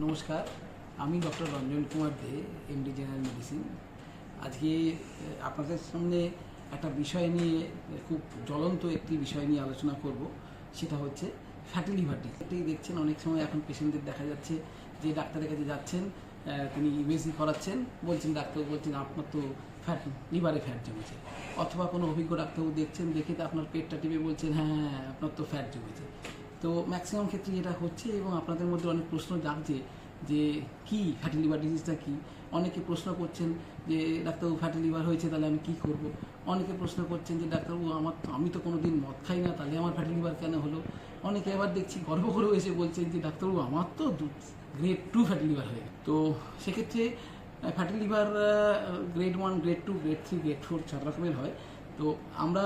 নমস্কার, আমি ডক্টর রঞ্জন কুমার দে, MD general medicine. আজকে আপনাদের সামনে একটা বিষয় নিয়ে, খুব জ্বলন্ত একটি বিষয় নিয়ে আলোচনা করব। সেটা হচ্ছে ফ্যাটি লিভার ডিজিজ। এটাই দেখছেন অনেক সময় এখন পেশেন্টদের দেখা যাচ্ছে যে ডাক্তারের কাছে যাচ্ছেন, তিনি ইউএসজি করাচ্ছেন, বলছেন ডাক্তার বলছেন আপনার তো লিভারে ফ্যাট জমেছে। অথবা কোনো অভিজ্ঞ ডাক্তারবাবু দেখছেন, দেখে তো আপনার পেটটা টিপে বলছেন হ্যাঁ আপনার তো ফ্যাট জমেছে। তো ম্যাক্সিমাম ক্ষেত্রে যেটা হচ্ছে, এবং আপনাদের মধ্যে অনেক প্রশ্ন জাগছে যে কি ফ্যাটি লিভার ডিজিজটা কী। অনেকে প্রশ্ন করছেন যে ডাক্তারবাবু ফ্যাটি লিভার হয়েছে, তাহলে আমি কী করব। অনেকে প্রশ্ন করছেন যে ডাক্তারবাবু আমি তো কোনো দিন মদ খাই না, তাহলে আমার ফ্যাটি লিভার কেন হলো। অনেকে আবার দেখছি গর্ব করেও এসে বলছেন যে ডাক্তারবাবু আমার তো গ্রেড 2 ফ্যাটি লিভার হয়ে গেছে। তো সেক্ষেত্রে fatty liver grade 1, grade 2, grade 3, grade 4 4 রকমের হয়। তো আমরা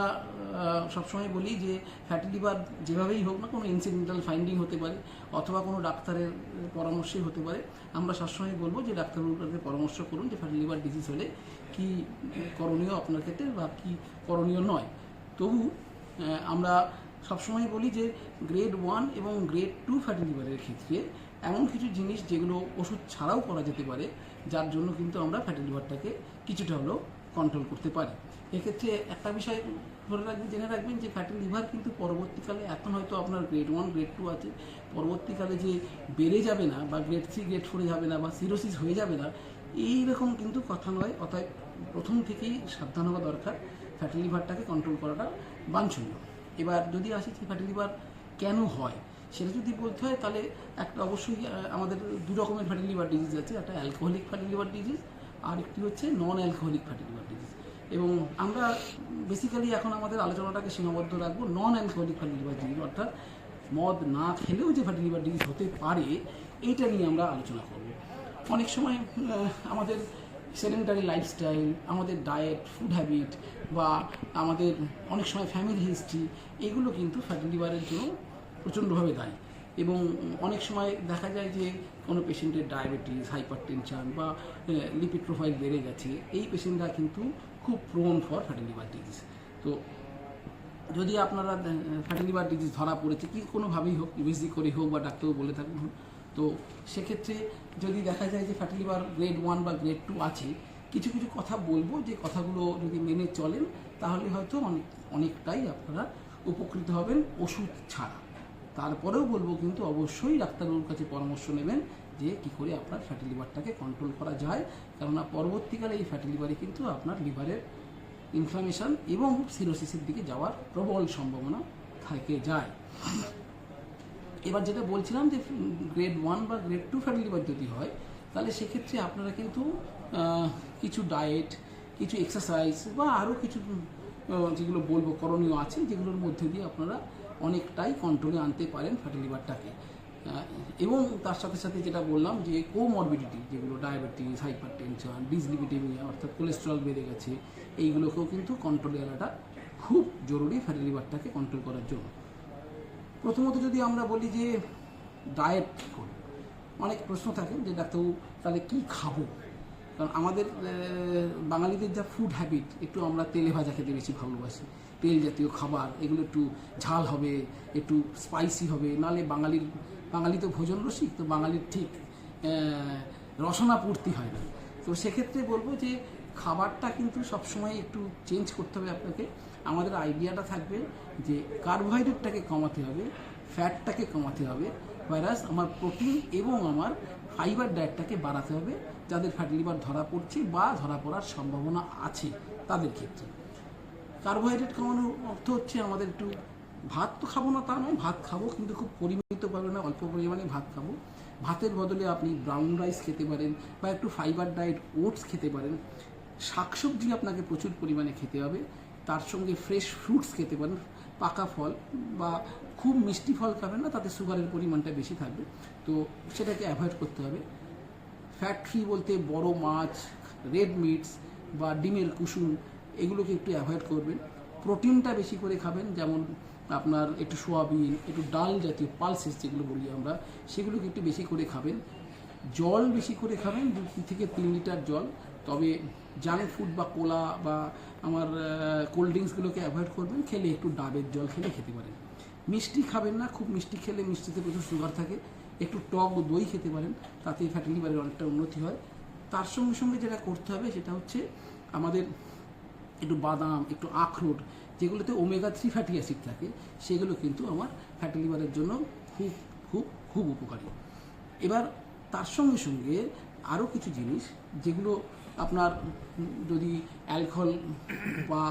সবসময় বলি যে ফ্যাটি লিভার যেভাবেই হোক না, কোনো ইনসিডেন্টাল ফাইন্ডিং হতে পারে অথবা কোনো ডাক্তারের পরামর্শেই হতে পারে। আমরা সবসময় বলবো যে ডাক্তারবাবুকে পরামর্শ করুন যে ফ্যাটি লিভার ডিজিজ হলে কী করণীয় আপনার ক্ষেত্রে বা কী করণীয় নয়। তবু আমরা সবসময় বলি যে গ্রেড 1 এবং গ্রেড 2 ফ্যাটি লিভারের ক্ষেত্রে এমন কিছু জিনিস যেগুলো ওষুধ ছাড়াও করা যেতে পারে, যার জন্য কিন্তু আমরা ফ্যাটি লিভারটাকে কিছুটা হলেও কন্ট্রোল করতে পারি। এক্ষেত্রে একটা বিষয় জেনে রাখবেন যে ফ্যাটি লিভার কিন্তু পরবর্তীকালে, এখন হয়তো আপনার গ্রেড 1, গ্রেড 2 আছে, পরবর্তীকালে যে বেড়ে যাবে না বা গ্রেড 3, গ্রেড 4 যাবে না বা সিরোসিস হয়ে যাবে না, এইরকম কিন্তু কথা নয়। অতএব প্রথম থেকেই সাবধান হওয়া দরকার, ফ্যাটি লিভারটাকে কন্ট্রোল করাটা বাঞ্ছনীয়। এবার যদি আসি যে ফ্যাটি লিভার কেন হয়, সেটা যদি বলতে হয় তাহলে একটা অবশ্যই আমাদের দু রকমের ফ্যাটি লিভার ডিজিজ আছে। একটা অ্যালকোহলিক ফ্যাটি লিভার ডিজিজ, আর একটি হচ্ছে non alcoholic fatty liver disease. এবং আমরা বেসিক্যালি এখন আমাদের আলোচনাটাকে সীমাবদ্ধ রাখবো non alcoholic fatty liver disease, অর্থাৎ মদ না খেলেও যে ফ্যাটি লিভার ডিজিজ হতে পারে, এইটা নিয়ে আমরা আলোচনা করব। অনেক সময় আমাদের সেডেন্টারি লাইফস্টাইল, আমাদের ডায়েট, ফুড হ্যাবিট বা আমাদের অনেক সময় ফ্যামিলি হিস্ট্রি, এগুলো কিন্তু ফ্যাটি লিভারের জন্য প্রচণ্ডভাবে দায়ী। এবং অনেক সময় দেখা যায় যে কোনো পেশেন্টের ডায়াবেটিস, হাইপার টেনশন বা লিপিড প্রোফাইল বেড়ে গেছে, এই পেশেন্টরা কিন্তু খুব prone for fatty liver disease. তো যদি আপনারা ফ্যাটি লিভার ডিজিজ ধরা পড়েছে, কি কোনোভাবেই হোক, ইউএসজি করে হোক বা ডাক্তারও বলে থাকুন, তো সেক্ষেত্রে যদি দেখা যায় যে ফ্যাটি লিভার গ্রেড 1 বা গ্রেড 2 আছে, কিছু কিছু কথা বলবো, যে কথাগুলো যদি মেনে চলেন তাহলে হয়তো অনেকটাই আপনারা উপকৃত হবেন ওষুধ ছাড়া। তারপরেও বলবো কিন্তু অবশ্যই ডাক্তারবাবুর কাছে পরামর্শ নেবেন যে কী করে আপনার ফ্যাটি লিভারটাকে কন্ট্রোল করা যায়, কেননা পরবর্তীকালে এই ফ্যাটি লিভারে কিন্তু আপনার লিভারের ইনফ্লামেশন এবং সিরোসিসের দিকে যাওয়ার প্রবল সম্ভাবনা থেকে যায়। এবার যেটা বলছিলাম যে গ্রেড 1 বা গ্রেড 2 ফ্যাটি লিভার যদি হয়, তাহলে সেক্ষেত্রে আপনারা কিন্তু কিছু ডায়েট, কিছু এক্সারসাইজ বা আরও কিছু যেগুলো বলবো করণীয় আছে, যেগুলোর মধ্যে দিয়ে আপনারা অনেকটাই কন্ট্রোলে আনতে পারেন ফ্যাটি লিভারটাকে। এবং তার সাথে সাথে যেটা বললাম যে কোমরবিডিটি, যেগুলো ডায়াবেটিস, হাইপার টেনশন, ডিসলিপিডেমিয়া অর্থাৎ কোলেস্ট্রল বেড়ে গেছে, এইগুলোকেও কিন্তু কন্ট্রোলে আনাটা খুব জরুরি ফ্যাটি লিভারটাকে কন্ট্রোল করার জন্য। প্রথমত যদি আমরা বলি যে ডায়েট করি, অনেক প্রশ্ন থাকে যে ডাক্তারবাবু তাহলে কী খাবো। কারণ আমাদের বাঙালিদের যা ফুড হ্যাবিট, একটু আমরা তেলে ভাজা খেতে বেশি ভালোবাসি, তেল জাতীয় খাবার, এগুলো একটু ঝাল হবে, একটু স্পাইসি হবে, নাহলে বাঙালি তো ভোজন রসিক, তো বাঙালির ঠিক রসনা পূর্তি হয় না। তো সেক্ষেত্রে বলবো যে খাবারটা কিন্তু সবসময় একটু চেঞ্জ করতে হবে আপনাকে। আমাদের আইডিয়াটা থাকবে যে কার্বোহাইড্রেটটাকে কমাতে হবে, ফ্যাটটাকে কমাতে হবে, ভাইরাস আমার প্রোটিন এবং আমার ফাইবার ডায়েটটাকে বাড়াতে হবে, যাদের ফ্যাটি লিভার ধরা পড়ছে বা ধরা পড়ার সম্ভাবনা আছে তাদের ক্ষেত্রে। কার্বোহাইড্রেট কমানোর অর্থ হচ্ছে আমাদের একটু ভাত তো খাবো না তা নয়, ভাত খাবো কিন্তু খুব পরিমিত পরিমাণে, অল্প পরিমাণে ভাত খাবো। ভাতের বদলে আপনি ব্রাউন রাইস খেতে পারেন বা একটু ফাইবার ডায়েট ওটস খেতে পারেন। শাকসবজি আপনাকে প্রচুর পরিমাণে খেতে হবে, তার সঙ্গে ফ্রেশ ফ্রুটস খেতে পারেন, পাকা ফল, বা খুব মিষ্টি ফল খাবেন না, তাতে সুগারের পরিমাণটা বেশি থাকবে, তো সেটাকে অ্যাভয়েড করতে হবে। ফ্যাট ফ্রি বলতে বড় মাছ, রেড মিটস বা ডিমের কুসুম, এগুলোকে একটু অ্যাভয়েড করবেন। প্রোটিনটা বেশি করে খাবেন, যেমন আপনার একটু সোয়াবিন, একটু ডাল জাতীয় পালসেস যেগুলো বলি আমরা, সেগুলোকে একটু বেশি করে খাবেন। জল বেশি করে খাবেন, 2 থেকে 3 লিটার জল। তবে জাঙ্ক ফুড বা কোলা বা আমার কোল্ড ড্রিঙ্কসগুলোকে অ্যাভয়েড করবেন, খেলে একটু ডাবের জল খেতে পারেন। মিষ্টি খাবেন না, খুব মিষ্টি খেলে মিষ্টিতে প্রচুর সুগার থাকে একটু টক দই খেতে পারেন, তাতে ফ্যাটি লিভারের অনেকটা উন্নতি হয়। তার সঙ্গে সঙ্গে যেটা করতে হবে সেটা হচ্ছে আমাদের একটু বাদাম, একটু আখরোট, যেগুলোতে ওমেগা-3 ফ্যাটি অ্যাসিড থাকে, সেগুলো কিন্তু আমার ফ্যাটি লিভারের জন্য খুব খুব খুব উপকারী। এবার তার সঙ্গে সঙ্গে আরও কিছু জিনিস যেগুলো আপনার যদি অ্যালকোহল বা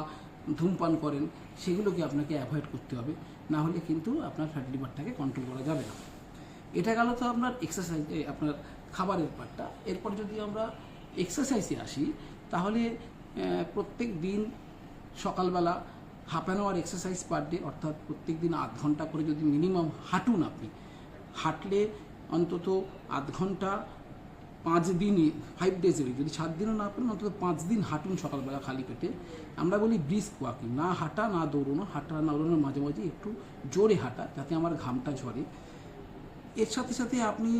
ধূমপান করেন সেগুলোকে আপনাকে অ্যাভয়েড করতে হবে, না হলে কিন্তু আপনার ফ্যাটি লিভারটাকে কন্ট্রোল করা যাবে না। এটা গেল তো আপনার এক্সারসাইজ, আপনার খাবারের পার্টটা। এরপর যদি আমরা এক্সারসাইজে আসি, তাহলে প্রত্যেক দিন সকালবেলা half an hour exercise per day, অর্থাৎ প্রত্যেক দিন আধ ঘন্টা করে যদি মিনিমাম হাঁটুন, আপনি হাঁটলে অন্তত আধ ঘন্টা 5 দিনই, 5 ডেজ উইক, যদি 7 দিনও না পারেন অন্তত 5 দিন হাঁটুন সকালবেলা খালি পেটে। আমরা বলি ব্রিস্ক ওয়াকিং, না হাঁটা না দৌড়ানো, হাঁটা না দৌড়ানোর মাঝে মাঝে একটু জোরে হাঁটা, যাতে আমার ঘামটা ঝরে। এর সাথে সাথে আপনি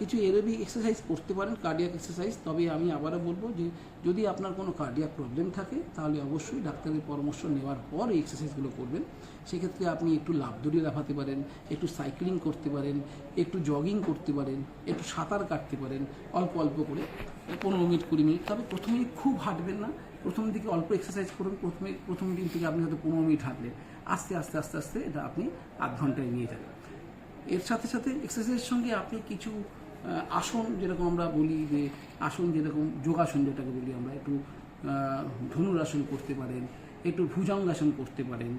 কিছু এরোবিক এক্সারসাইজ করতে পারেন, কার্ডিয়াক এক্সারসাইজ। তবে আমি আবারও বলবো যে যদি আপনার কোনো কার্ডিয়াক প্রবলেম থাকে তাহলে অবশ্যই ডাক্তারের পরামর্শ নেওয়ার পর এই এক্সারসাইজগুলো করবেন। সেক্ষেত্রে আপনি একটু লাফ দড়ি লাফাতে পারেন, একটু সাইক্লিং করতে পারেন, একটু জগিং করতে পারেন, একটু সাঁতার কাটতে পারেন অল্প অল্প করে 15 মিনিট 20 মিনিট। তবে প্রথমেই খুব হাঁটবেন না, প্রথম দিকে অল্প এক্সারসাইজ করুন। প্রথম দিন থেকে আপনি হয়তো 15 মিনিট হাঁটলেন, আস্তে আস্তে আস্তে আস্তে এটা আপনি আধ ঘন্টায় নিয়ে যাবেন। এর সাথে সাথে এক্সারসাইজের সঙ্গে আপনি কিছু আসন, যেরকম আমরা বলি যে আসন, যেরকম যোগাসন যেটাকে বলি আমরা, একটু ধনুরাসন করতে পারেন, একটু ভুজঙ্গাসন করতে পারেন,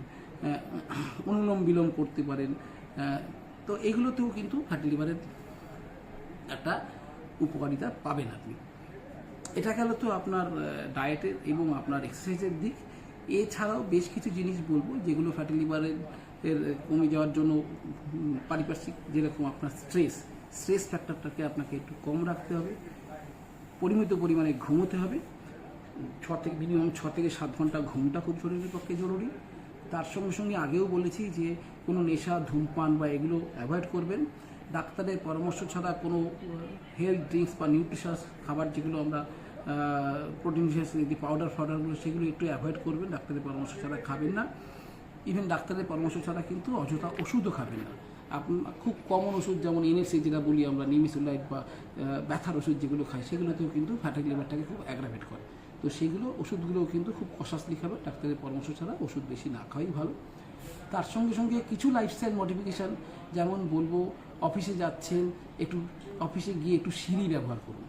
অনুলোম বিলোম করতে পারেন। তো এগুলোতেও কিন্তু ফ্যাটি লিভারের একটা উপকারিতা পাবেন আপনি। এটা গেল তো আপনার ডায়েটের এবং আপনার এক্সারসাইজের দিক। এছাড়াও বেশ কিছু জিনিস বলবো যেগুলো ফ্যাটি লিভারের কমে যাওয়ার জন্য পারিপার্শ্বিক, যেরকম আপনার স্ট্রেস ফ্যাক্টরটাকে আপনাকে একটু কম রাখতে হবে, পরিমিত পরিমাণে ঘুমোতে হবে, মিনিমাম 6 থেকে 7 ঘন্টা ঘুমটা খুব শরীরের পক্ষে জরুরি। তার সঙ্গে সঙ্গে আগেও বলেছি যে কোনো নেশা, ধূমপান বা এগুলো অ্যাভয়েড করবেন। ডাক্তারের পরামর্শ ছাড়া কোনো হেলথ ড্রিঙ্কস বা নিউট্রিশাস খাবার, যেগুলো আমরা প্রোটিন যে পাউডারগুলো, সেগুলো একটু অ্যাভয়েড করবেন, ডাক্তারের পরামর্শ ছাড়া খাবেন না। ইভেন ডাক্তারের পরামর্শ ছাড়া কিন্তু অযথা ওষুধও খাবেন না। আপনার খুব কমন ওষুধ যেমন NSA যেটা বলি আমরা, নিমিসোলাইড বা ব্যথার ওষুধ যেগুলো খাই, সেগুলোতেও কিন্তু ফ্যাটি লিভারটাকে খুব অ্যাগ্রাভেট করে। তো সেইগুলো ওষুধগুলোও কিন্তু খুব কশাসলি খাবে, ডাক্তারের পরামর্শ ছাড়া ওষুধ বেশি না খাওয়াই ভালো। তার সঙ্গে সঙ্গে কিছু লাইফস্টাইল মডিফিকেশান, যেমন বলবো অফিসে যাচ্ছেন, একটু অফিসে গিয়ে একটু সিঁড়ি ব্যবহার করুন,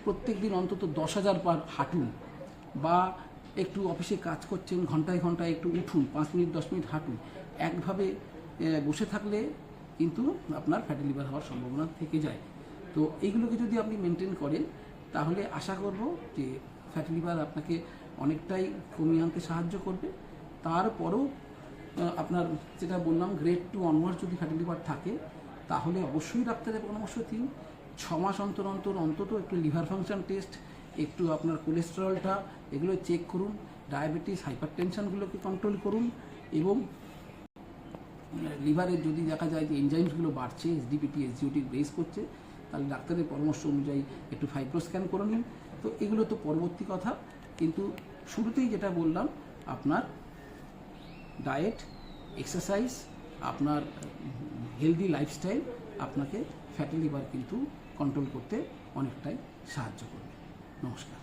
প্রত্যেক দিন অন্তত 10,000 বার হাঁটুন, বা একটু অফিসে কাজ করছেন ঘন্টায় ঘন্টায় একটু উঠুন, 5 মিনিট 10 মিনিট হাঁটুন। একভাবে বসে থাকলে কিন্তু আপনার ফ্যাটি লিভার হওয়ার সম্ভাবনা থেকে যায়। তো এইগুলোকে যদি আপনি মেনটেন করেন, তাহলে আশা করব যে ফ্যাটি লিভার আপনাকে অনেকটাই কমিয়ে আনতে সাহায্য করবে। তারপরও আপনার যেটা বললাম, গ্রেড 2 অনওয়ার্ড যদি ফ্যাটি লিভার থাকে, তাহলে অবশ্যই ডাক্তারের পরামর্শ দিন। 6 মাস অন্তর অন্তত একটু লিভার ফাংশন টেস্ট, একটু আপনার কোলেস্টেরলটা, এগুলো চেক করুন। ডায়াবেটিস, হাইপারটেনশনগুলোকে কন্ট্রোল করুন। এবং লিভারের যদি দেখা যায় যে এনজাইমসগুলো বাড়ছে, SDPT SGOT রেজ করছে, তাহলে ডাক্তারের পরামর্শ অনুযায়ী একটু ফাইব্রো স্ক্যান করে নিন। তো এগুলো তো পরবর্তী কথা, কিন্তু শুরুতেই যেটা বললাম, আপনার ডায়েট, এক্সারসাইজ, আপনার হেলদি লাইফস্টাইল আপনাকে ফ্যাটি লিভার কিন্তু কন্ট্রোল করতে অনেকটাই সাহায্য করবে। নমস্কার।